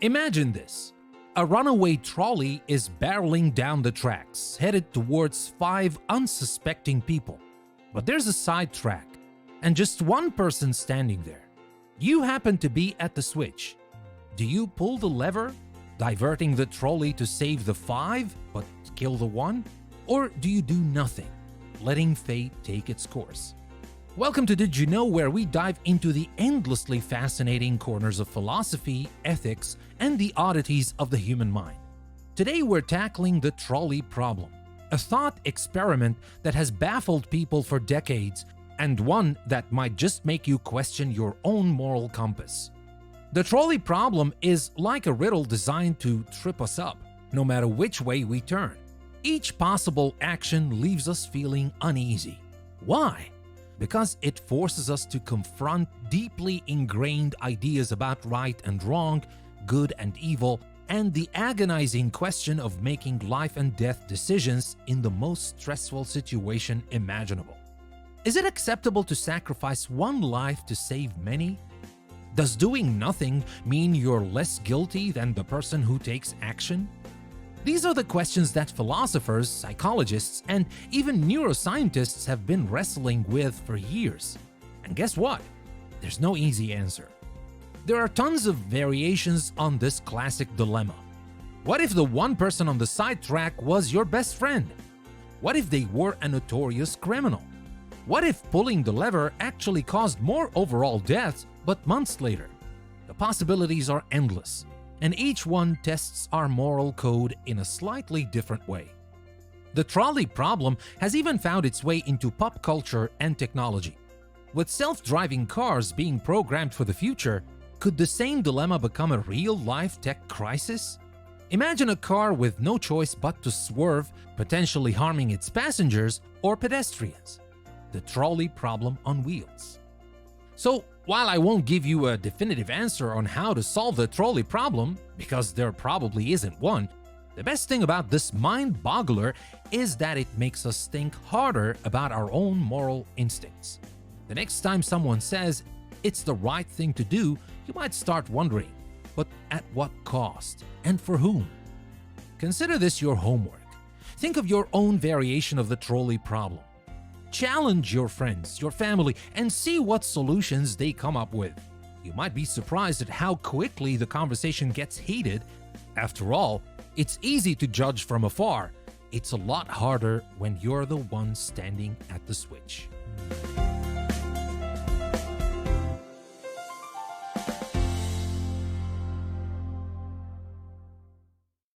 Imagine this. A runaway trolley is barreling down the tracks, headed towards 5 unsuspecting people. But there's a side track, and just one person standing there. You happen to be at the switch. Do you pull the lever, diverting the trolley to save the 5 but kill the 1? Or do you do nothing, letting fate take its course? Welcome to Did You Know, where we dive into the endlessly fascinating corners of philosophy, ethics, and the oddities of the human mind. Today we're tackling the trolley problem, a thought experiment that has baffled people for decades and one that might just make you question your own moral compass. The trolley problem is like a riddle designed to trip us up, no matter which way we turn. Each possible action leaves us feeling uneasy. Why? Because it forces us to confront deeply ingrained ideas about right and wrong, good and evil, and the agonizing question of making life and death decisions in the most stressful situation imaginable. Is it acceptable to sacrifice one life to save many? Does doing nothing mean you're less guilty than the person who takes action? These are the questions that philosophers, psychologists, and even neuroscientists have been wrestling with for years. And guess what? There's no easy answer. There are tons of variations on this classic dilemma. What if the one person on the side track was your best friend? What if they were a notorious criminal? What if pulling the lever actually caused more overall deaths, but months later? The possibilities are endless, and each one tests our moral code in a slightly different way. The trolley problem has even found its way into pop culture and technology. With self-driving cars being programmed for the future, could the same dilemma become a real-life tech crisis? Imagine a car with no choice but to swerve, potentially harming its passengers or pedestrians. The trolley problem on wheels. So, while I won't give you a definitive answer on how to solve the trolley problem, because there probably isn't one, the best thing about this mind-boggler is that it makes us think harder about our own moral instincts. The next time someone says it's the right thing to do, you might start wondering, but at what cost and for whom? Consider this your homework. Think of your own variation of the trolley problem. Challenge your friends, your family, and see what solutions they come up with. You might be surprised at how quickly the conversation gets heated. After all, it's easy to judge from afar. It's a lot harder when you're the one standing at the switch.